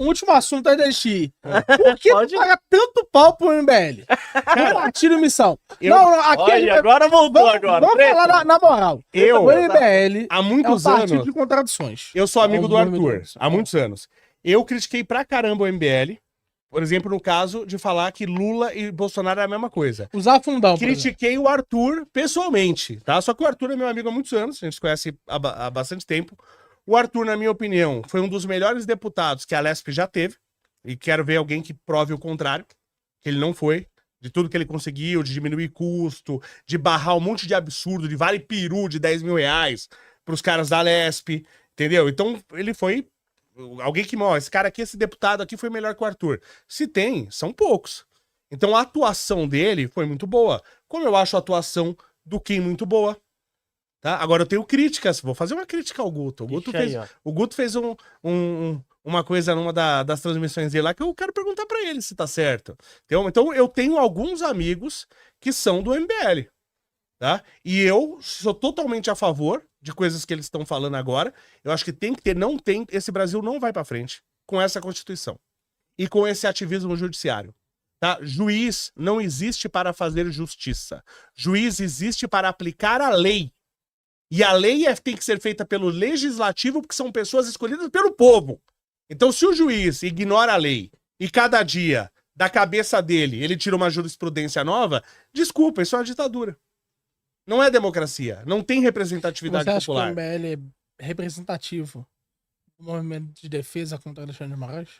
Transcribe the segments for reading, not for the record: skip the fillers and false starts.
Um último assunto antes da gente ir. Por que paga tanto pau pro MBL? Tira missão. Olha, agora voltou agora. Vamos falar na moral. O MBL há muitos é um partido anos, de contradições. eu sou amigo do nome Arthur, disso. há muitos anos. Eu critiquei pra caramba o MBL, por exemplo, no caso de falar que Lula e Bolsonaro é a mesma coisa. Usar fundão, por exemplo. Critiquei o Arthur pessoalmente, tá? Só que o Arthur é meu amigo há muitos anos, a gente se conhece há bastante tempo. O Arthur, na minha opinião, foi um dos melhores deputados que a Lesp já teve, e quero ver alguém que prove o contrário, que ele não foi, de tudo que ele conseguiu, de diminuir custo, de barrar um monte de absurdo, de vale peru de 10 mil reais pros caras da Lesp, entendeu? Então, ele foi alguém que, ó, esse cara aqui, esse deputado aqui foi melhor que o Arthur. Se tem, são poucos. Então, a atuação dele foi muito boa. Como eu acho a atuação do Kim muito boa. Tá? Agora eu tenho críticas, vou fazer uma crítica ao Guto. O Guto fez uma coisa numa das transmissões dele lá que eu quero perguntar pra ele se tá certo. Então eu tenho alguns amigos que são do MBL, tá? E eu sou totalmente a favor de coisas que eles estão falando agora. Eu acho que tem que ter, esse Brasil não vai pra frente com essa Constituição e com esse ativismo judiciário. Tá? Juiz não existe para fazer justiça. Juiz existe para aplicar a lei. E a lei tem que ser feita pelo legislativo, porque são pessoas escolhidas pelo povo. Então, se o juiz ignora a lei e cada dia, da cabeça dele, ele tira uma jurisprudência nova, desculpa, isso é uma ditadura. Não é democracia. Não tem representatividade popular. Você popular. acha que o MBL é representativo do movimento de defesa contra Alexandre de Moraes?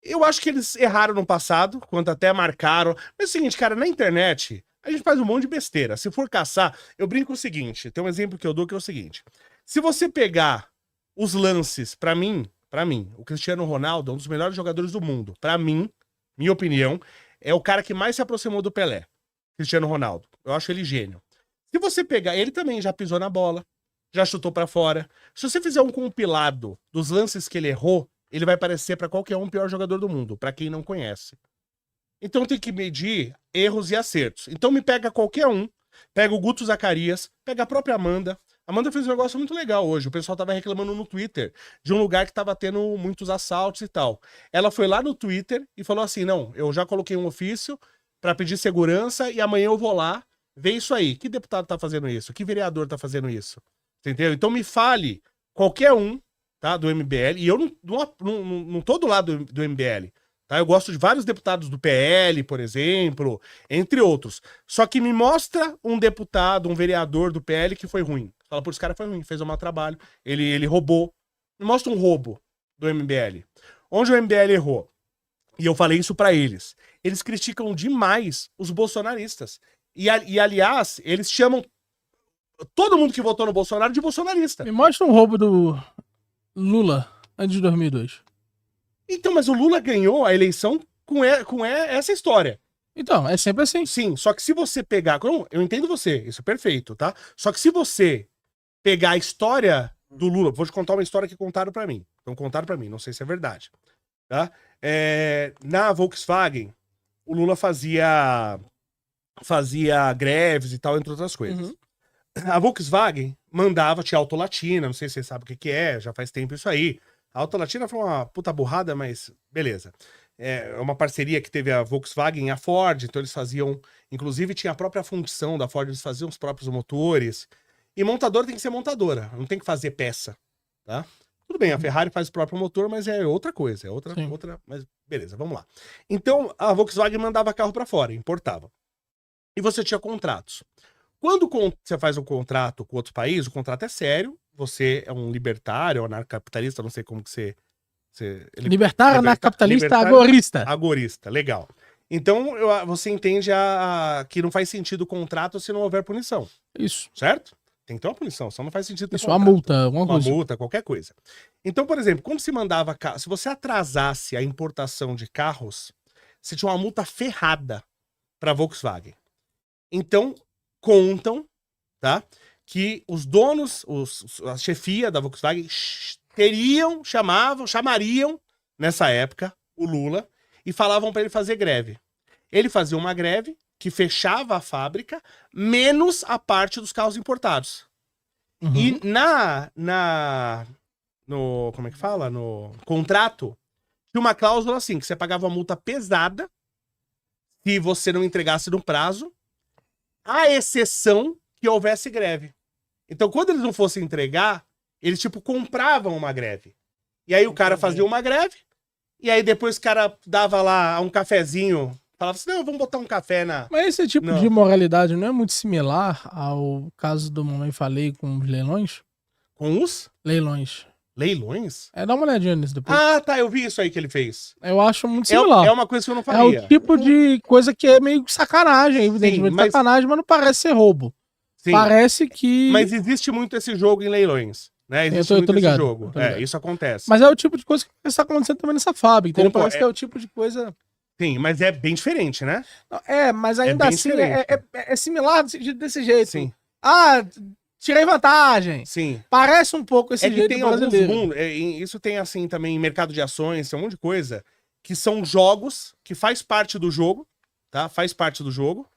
Eu acho que eles erraram no passado, quando até marcaram. Mas é o seguinte, cara, na internet, a gente faz um monte de besteira. Se for caçar, eu brinco o seguinte, tem um exemplo que eu dou que é o seguinte. Se você pegar os lances, pra mim, o Cristiano Ronaldo é um dos melhores jogadores do mundo. Pra mim, minha opinião, é o cara que mais se aproximou do Pelé. Cristiano Ronaldo. Eu acho ele gênio. Se você pegar, ele também já pisou na bola, já chutou pra fora. Se você fizer um compilado dos lances que ele errou, ele vai parecer pra qualquer um o pior jogador do mundo, pra quem não conhece. Então tem que medir erros e acertos. Então me pega qualquer um, pega o Guto Zacarias, pega a própria Amanda. A Amanda fez um negócio muito legal hoje. O pessoal tava reclamando no Twitter de um lugar que tava tendo muitos assaltos e tal. Ela foi lá no Twitter e falou assim, não, eu já coloquei um ofício pra pedir segurança e amanhã eu vou lá ver isso aí. Que deputado tá fazendo isso? Que vereador tá fazendo isso? Entendeu? Então me fale qualquer um, tá, do MBL, e eu não tô do lado do MBL. Tá? Eu gosto de vários deputados do PL, por exemplo, entre outros. Só que me mostra um deputado, um vereador do PL que foi ruim. Fala, pô, esse cara foi ruim, fez um mau trabalho, ele roubou. Me mostra um roubo do MBL. Onde o MBL errou? E eu falei isso pra eles. Eles criticam demais os bolsonaristas. E aliás, eles chamam todo mundo que votou no Bolsonaro de bolsonarista. Me mostra um roubo do Lula antes de 2002. Então, mas o Lula ganhou a eleição com essa história. Então, é sempre assim. Sim, só que se você pegar... Eu entendo você, isso é perfeito, tá? Só que se você pegar a história do Lula... Vou te contar uma história que contaram pra mim. Então, contaram pra mim, não sei se é verdade. Tá? Na Volkswagen, o Lula fazia greves e tal, entre outras coisas. Uhum. A Volkswagen mandava, tinha Autolatina, não sei se você sabe o que é, já faz tempo isso aí. A Autolatina foi uma puta burrada, mas beleza. É uma parceria que teve a Volkswagen e a Ford, então eles faziam... Inclusive tinha a própria função da Ford, eles faziam os próprios motores. E montadora tem que ser montadora, não tem que fazer peça, tá? Tudo bem, a Ferrari faz o próprio motor, mas é outra coisa, é outra... Mas beleza, vamos lá. Então a Volkswagen mandava carro pra fora, importava. E você tinha contratos. Quando você faz um contrato com outro país, o contrato é sério, você é um libertário, anarcocapitalista, não sei como que você... Libertário, anarcocapitalista, agorista. Agorista, legal. Então você entende que não faz sentido o contrato se não houver punição. Isso. Certo? Tem que ter uma punição, só não faz sentido ter isso, contrato. Uma multa, alguma coisa. Uma multa, qualquer coisa. Então, por exemplo, quando se mandava... Se você atrasasse a importação de carros, você tinha uma multa ferrada para a Volkswagen. Então, contam, tá? Que os donos, a chefia da Volkswagen chamariam, nessa época, o Lula e falavam para ele fazer greve. Ele fazia uma greve que fechava a fábrica, menos a parte dos carros importados. Uhum. E como é que fala? No contrato, tinha uma cláusula assim, que você pagava uma multa pesada se você não entregasse no prazo, à exceção que houvesse greve. Então, quando eles não fossem entregar, eles, tipo, compravam uma greve. E aí o cara fazia uma greve, e aí depois o cara dava lá um cafezinho, falava assim, não, vamos botar um café na... Mas esse tipo de moralidade não é muito similar ao caso do Mamãe Falei com os leilões? Com os? Leilões. Leilões? Dá uma olhadinha nisso depois. Ah, tá, eu vi isso aí que ele fez. Eu acho muito similar. É uma coisa que eu não É faria. o tipo de coisa que é meio sacanagem, evidentemente. mas... sacanagem, mas não parece ser roubo. Sim. Parece que... Mas existe muito esse jogo em leilões, né? Existe muito esse jogo. Isso acontece. Mas é o tipo de coisa que está acontecendo também nessa fábrica, entendeu? Parece que é o tipo de coisa... Sim, mas é bem diferente, né? Mas ainda assim é similar desse jeito. Sim. Ah, tirei vantagem. Sim. Parece um pouco esse jeito tem brasileiro. alguns isso tem assim também em mercado de ações, tem um monte de coisa que são jogos que faz parte do jogo, tá? Faz parte do jogo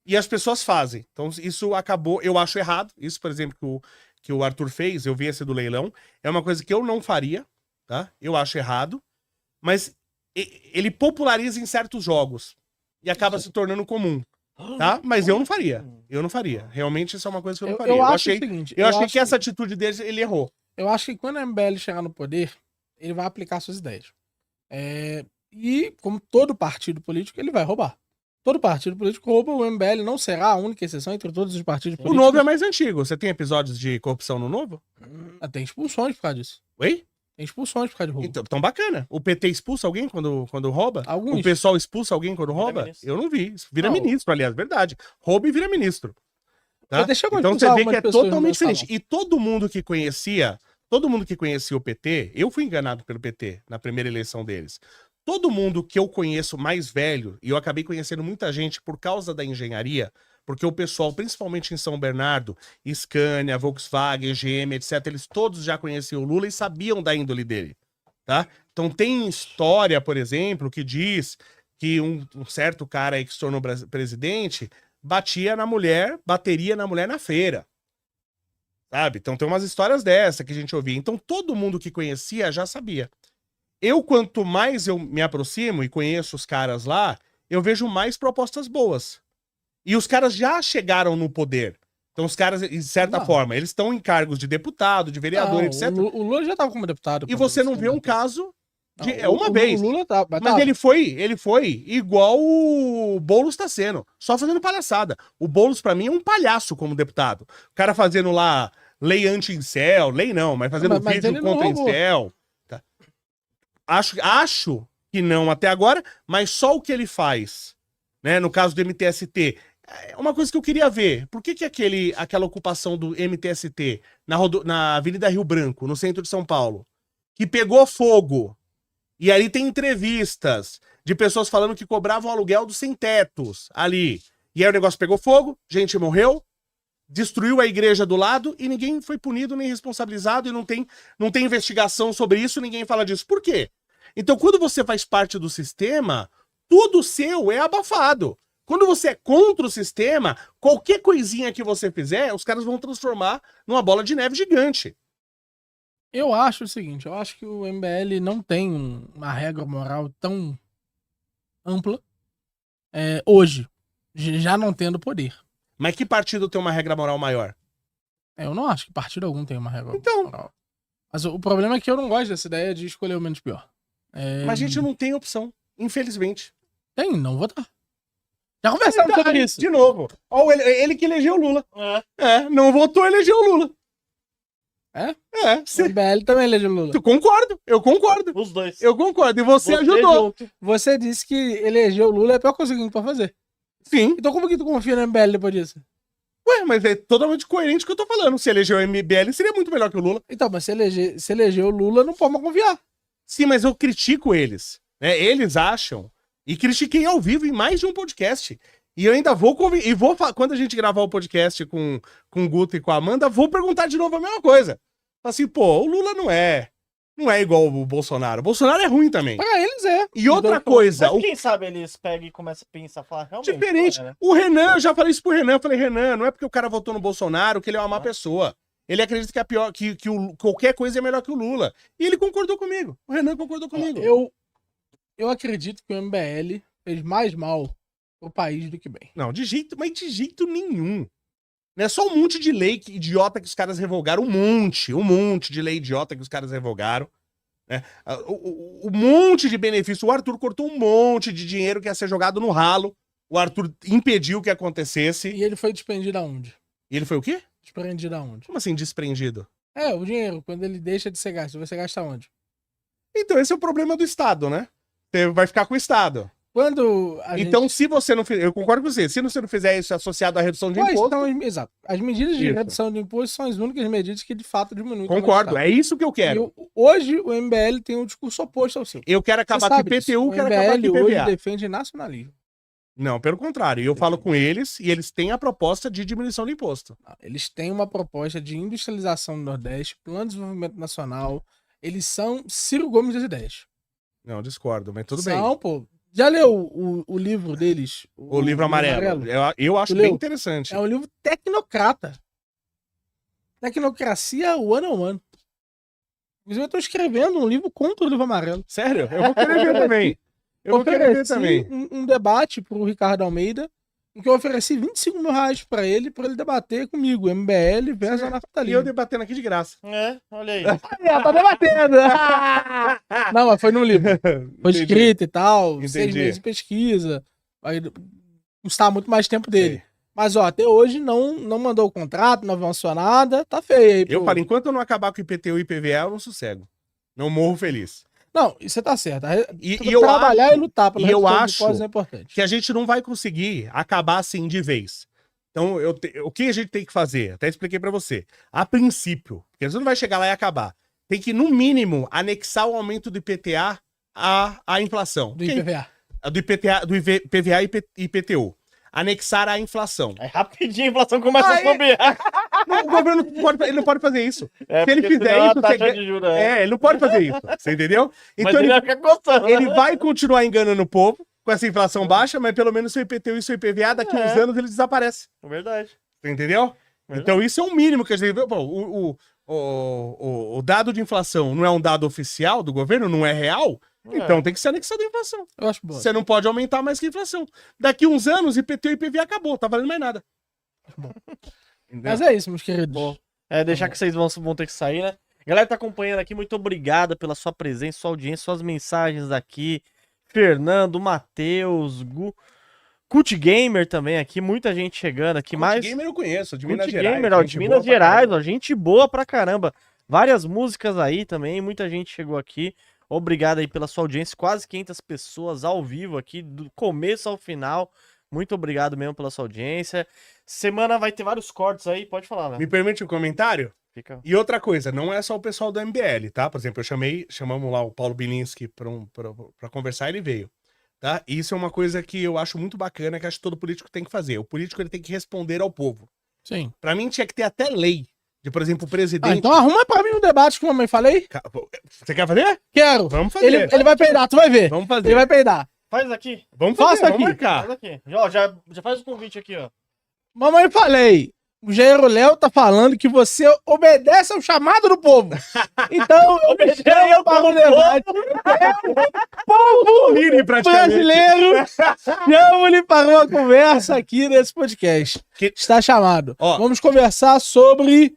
e as pessoas fazem. Então isso acabou, eu acho errado. Isso, por exemplo, que o Arthur fez, eu vi esse do leilão, é uma coisa que eu não faria, tá? Eu acho errado, mas ele populariza em certos jogos e acaba se tornando comum, tá? Mas eu não faria. Eu não faria. Realmente isso é uma coisa que eu não faria. Eu achei que essa atitude dele, ele errou. Eu acho que quando a MBL chegar no poder, ele vai aplicar suas ideias. E, como todo partido político, ele vai roubar. Todo partido político rouba, o MBL não será a única exceção entre todos os partidos políticos. O Novo é mais antigo. Você tem episódios de corrupção no Novo? Tem expulsões por causa disso. Oi? Tem expulsões por causa de roubo. Então bacana. O PT expulsa alguém quando rouba? Alguns. O pessoal expulsa alguém quando rouba? Eu não vi. Vira ministro, aliás, verdade. Rouba e vira ministro. Tá? Então você vê que é totalmente diferente. E todo mundo que conhecia o PT, eu fui enganado pelo PT na primeira eleição deles. Todo mundo que eu conheço mais velho, e eu acabei conhecendo muita gente por causa da engenharia, porque o pessoal, principalmente em São Bernardo, Scania, Volkswagen, GM, etc., eles todos já conheciam o Lula e sabiam da índole dele, tá? Então tem história, por exemplo, que diz que um certo cara aí que se tornou presidente bateria na mulher na feira, sabe? Então tem umas histórias dessa que a gente ouvia. Então todo mundo que conhecia já sabia. Quanto mais eu me aproximo e conheço os caras lá, eu vejo mais propostas boas. E os caras já chegaram no poder. Então os caras, de certa forma, eles estão em cargos de deputado, de vereador, etc. O Lula já estava como deputado. E você não vê um caso de uma vez. O Lula mas ele foi igual o Boulos está sendo, só fazendo palhaçada. O Boulos, pra mim, é um palhaço como deputado. O cara fazendo lá lei anti-incel, lei não, mas fazendo vídeo contra incel. Tá. Acho que não até agora, mas só o que ele faz, né, no caso do MTST, é uma coisa que eu queria ver. Por que aquela ocupação do MTST na Avenida Rio Branco, no centro de São Paulo, que pegou fogo, e ali tem entrevistas de pessoas falando que cobravam aluguel dos sem-tetos ali, e aí o negócio pegou fogo, gente morreu, destruiu a igreja do lado e ninguém foi punido nem responsabilizado e não tem investigação sobre isso, ninguém fala disso. Por quê? Então, quando você faz parte do sistema, tudo seu é abafado. Quando você é contra o sistema, qualquer coisinha que você fizer, os caras vão transformar numa bola de neve gigante. Eu acho o seguinte, eu acho que o MBL não tem uma regra moral tão ampla hoje, já não tendo poder. Mas que partido tem uma regra moral maior? Eu não acho que partido algum tem uma regra então moral. Mas o problema é que eu não gosto dessa ideia de escolher o menos pior. Mas a gente não tem opção, infelizmente. Tem, não votar. Já conversamos sobre isso. De novo. Ó, ele que elegeu o Lula. Não votou, elegeu o Lula. O MBL também elegeu o Lula. Eu concordo. Os dois. Eu concordo. E você ajudou. Você disse que eleger o Lula é a pior coisa que a gente pode fazer. Sim. Então como que tu confia no MBL depois disso? Ué, mas é totalmente coerente com o que eu tô falando. Se eleger o MBL, seria muito melhor que o Lula. Então, mas se eleger o Lula, não pode mais confiar. Sim, mas eu critico eles. Né? Eles acham. E critiquei ao vivo em mais de um podcast. E eu ainda vou quando a gente gravar o podcast com o Guto e com a Amanda, vou perguntar de novo a mesma coisa. Assim, pô, o Lula não é igual o Bolsonaro. O Bolsonaro é ruim também. Pra eles é. E outra coisa... Mas quem sabe eles pegam e começam a pensar, falar realmente... Diferente. Né? O Renan, eu já falei isso pro Renan, eu falei, Renan, não é porque o cara votou no Bolsonaro que ele é uma má pessoa. Ele acredita que qualquer coisa é melhor que o Lula. E ele concordou comigo. O Renan concordou comigo. Eu acredito que o MBL fez mais mal pro país do que bem. Não, de jeito nenhum. Não é só um monte de lei idiota que os caras revogaram. Um monte de lei idiota que os caras revogaram. Né? Um monte de benefício. O Arthur cortou um monte de dinheiro que ia ser jogado no ralo. O Arthur impediu que acontecesse. E ele foi desprendido aonde? E ele foi o quê? Desprendido aonde? Como assim desprendido? O dinheiro, quando ele deixa de ser gasto, você gasta onde? Então esse é o problema do Estado, né? Você vai ficar com o Estado. Quando Então, se você não fizer... Eu concordo com você. Se você não fizer isso associado à redução de imposto... Exato. As medidas de Isso. redução de imposto são as únicas medidas que de fato diminuem. o tamanho do Concordo. Estado. É isso que eu quero. Hoje o MBL tem um discurso oposto ao seu. Eu quero acabar com o IPTU, quero acabar com o hoje IPVA. defende nacionalismo. Não, pelo contrário. Eu falo com eles e eles têm a proposta de diminuição do imposto. Eles têm uma proposta de industrialização do Nordeste, plano de desenvolvimento nacional. Eles são Ciro Gomes das ideias. Não, discordo, mas tudo bem. São, pô. Já leu o livro deles? O livro amarelo. Eu acho Tu bem leu? interessante. É um livro tecnocrata. Tecnocracia one on one. Inclusive, eu tô escrevendo um livro contra o livro amarelo. Sério? Eu vou querer ver também. Eu vou querer ver Ofereci também. um debate pro Ricardo Almeida, em que eu ofereci 25 mil reais pra ele debater comigo, MBL versus E eu anarcotalismo. debatendo aqui de graça. Olha aí. Tá debatendo! Não, mas foi no livro. Foi Entendi. escrito e tal, Entendi. 6 meses de pesquisa. Vai custar muito mais tempo dele. Sei. Mas, ó, até hoje não mandou o contrato, não avançou nada, tá feio aí. Eu falo, enquanto eu não acabar com o IPTU e IPVA, eu não sossego. Não morro feliz. Não, isso você tá certo. E eu Trabalhar acho- e lutar pela e eu redução de acho impostos é importante. Que a gente não vai conseguir acabar assim de vez. Então, o que a gente tem que fazer? Até expliquei pra você. A princípio, porque você não vai chegar lá e acabar. Tem que, no mínimo, anexar o aumento do IPTA à inflação. Do IPVA. Do IPTA, do IPVA e IPTU. Anexar à inflação. Aí rapidinho a inflação começa a subir. Não, o governo ele não pode fazer isso. É, Se ele porque fizer senão a isso, taxa você... de juros ele não pode fazer isso. Você entendeu? Mas Então ele vai ficar gostando. ele vai continuar enganando o povo com essa inflação baixa, mas pelo menos seu IPTU e seu IPVA, daqui uns anos, ele desaparece. Verdade. Você entendeu? Verdade. Então isso é o mínimo que a gente... Pô, o dado de inflação não é um dado oficial do governo, não é real, então tem que ser anexado à inflação. Eu acho bom. Você não pode aumentar mais que a inflação. Daqui uns anos, IPTU e IPVA acabou, tá valendo mais nada. Entendeu? Mas é isso, meus queridos. Bom. Deixar que vocês vão ter que sair, né? Galera que tá acompanhando aqui, muito obrigado pela sua presença, sua audiência, suas mensagens aqui. Fernando, Matheus, Cult Gamer também aqui, muita gente chegando aqui. Cult Gamer eu conheço, de Minas Cult Gerais. Gamer, ó, gente de boa Minas pra Gerais, caramba. ó, gente boa pra caramba. Várias músicas aí também, muita gente chegou aqui. Obrigado aí pela sua audiência, quase 500 pessoas ao vivo aqui, do começo ao final. Muito obrigado mesmo pela sua audiência. Semana vai ter vários cortes aí, pode falar, né? Me permite um comentário? Fica... E outra coisa, não é só o pessoal do MBL, tá? Por exemplo, chamamos lá o Paulo Bilinski pra conversar, ele veio, tá? E isso é uma coisa que eu acho muito bacana, que acho que todo político tem que fazer. O político, ele tem que responder ao povo. Sim. Pra mim, tinha que ter até lei. De, por exemplo, o presidente... Então arruma pra mim um debate que a mamãe falei. Você quer fazer? Quero. Vamos fazer. Ele vai peidar, tu vai ver. Vamos fazer. Ele vai peidar. Faz aqui, Vamos fazer, Faça vamos aqui. marcar. faz aqui. Ó, já faz o convite aqui, ó. Mamãe falei. O Jairo Léo tá falando que você obedece ao chamado do povo. Então, eu me chamo para o debate. Povo Lire, praticamente. brasileiro, chamo-lhe para uma conversa aqui nesse podcast. Que- Está chamado. Ó. Vamos conversar sobre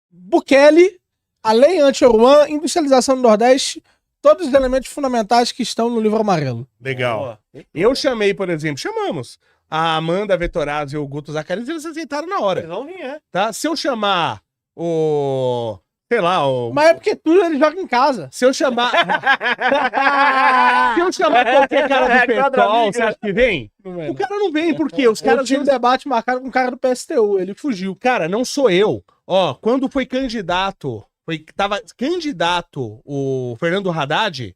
Bukele, a lei anti-Oruan, industrialização do Nordeste, todos os elementos fundamentais que estão no livro amarelo. Legal. Boa. Eu chamei, por exemplo, chamamos a Amanda Vetorazzi e o Guto Zacarias, eles aceitaram na Eles hora, vão vir, tá? Se eu chamar o... sei lá, o... Mas é porque tudo ele joga em casa. Se eu chamar... Se eu chamar qualquer cara do PSOL, você acha que vem? O cara não vem, porque os Cara, caras... tinha um debate marcado com o cara do PSTU, ele fugiu. Cara, não sou eu. Ó, quando foi candidato, tava candidato o Fernando Haddad,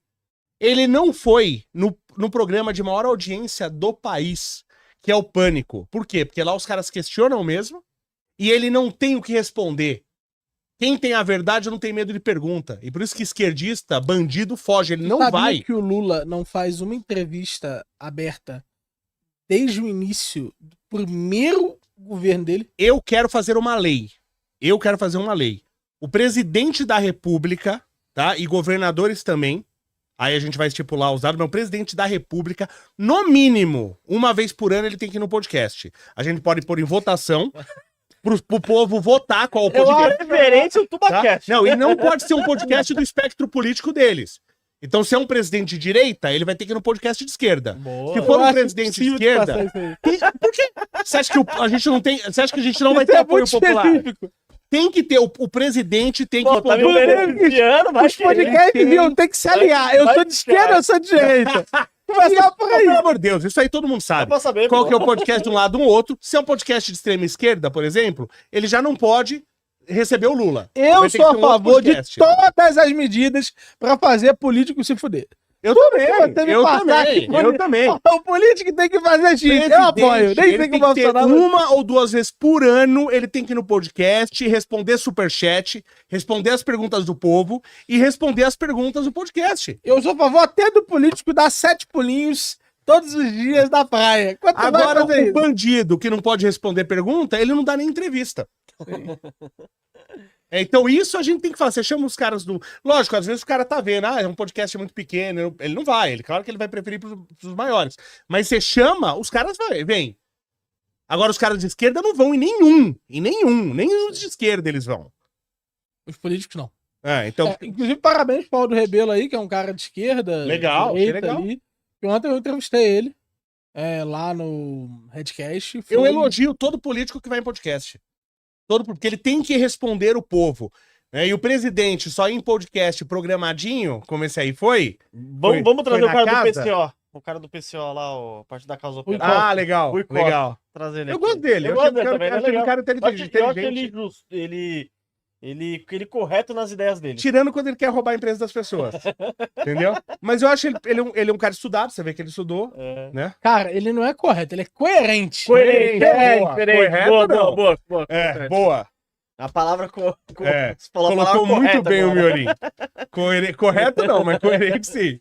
ele não foi no programa de maior audiência do país, que é o Pânico. Por quê? Porque lá os caras questionam mesmo e ele não tem o que responder. Quem tem a verdade não tem medo de pergunta. E por isso que esquerdista, bandido, foge. Ele não Sabia vai. que o Lula não faz uma entrevista aberta desde o início do primeiro governo dele? Eu quero fazer uma lei. Eu quero fazer uma lei. O presidente da República, tá? E governadores também Aí a gente vai estipular os dados. Mas o presidente da República, no mínimo, uma vez por ano, ele tem que ir no podcast. A gente pode pôr em votação pro povo votar qual o podcast. Preferência o Tá? Tubacast. Não, e não pode ser um podcast do espectro político deles. Então, se é um presidente de direita, ele vai ter que ir no podcast de esquerda. Boa. Se for Eu um acho presidente de impossível esquerda, passar isso aí. por quê? Você acha que a gente não tem. Você acha que a gente não vai Isso ter é apoio muito popular? específico. Tem que ter, o presidente tem que Pô, tá me poder. beneficiando, vai Os podcasts viu, tem que se aliar. Eu sou de esquerda, eu sou de direita. Começar por aí. Pelo amor de Deus, isso aí todo mundo Dá sabe. pra saber, Qual pô. que é o podcast de um lado, um outro. Se é um podcast de extrema esquerda, por exemplo, ele já não pode receber o Lula. Eu Vai ter que sou ter a um outro favor de podcast. todas as medidas pra fazer político se fuder. Eu Você me também, passar aqui, eu também. O político tem que fazer X. Eu apoio. Nem Ele sei tem como que ter Bolsonaro. uma ou duas vezes por ano, ele tem que ir no podcast, responder superchat, responder as perguntas do povo e responder as perguntas do podcast. Eu sou a favor até do político dar 7 pulinhos todos os dias da praia. Quanto Agora, vai fazer o isso? bandido que não pode responder pergunta, ele não dá nem entrevista. Então, isso a gente tem que falar. Você chama os caras do. Lógico, às vezes o cara tá vendo, é um podcast muito pequeno. Ele não vai. Claro que ele vai preferir pros maiores. Mas você chama, os caras vêm. Agora, os caras de esquerda não vão em nenhum. Em nenhum. Nem os de esquerda eles vão. Os políticos não. Então. Inclusive, parabéns pro Paulo Rebelo aí, que é um cara de esquerda. Legal, direita legal. ali. E ontem eu entrevistei ele lá no Redcast. Eu elogio todo político que vai em podcast. Porque ele tem que responder o povo. E o presidente só ir em podcast programadinho, como esse aí foi. Vamos trazer foi o cara na do casa? PCO. O cara do PCO lá, o Partido da Causa Rui Operária. Ah, legal. Rui Costa. Legal. Trazer ele Eu aqui. gosto dele. Eu Eu gosto achei dele que também, achei ele é que o cara Eu acho inteligente. ele correto nas ideias dele. Tirando quando ele quer roubar a empresa das pessoas. Entendeu? Mas eu acho ele é um cara estudado, você vê que ele estudou, É. né? Cara, ele não é correto, ele é coerente. Coerente, boa. Correto, Boa, não. boa. É, boa. A palavra É, você falou a colocou palavra muito correta bem o agora. Miolim. Correto não, mas coerente sim.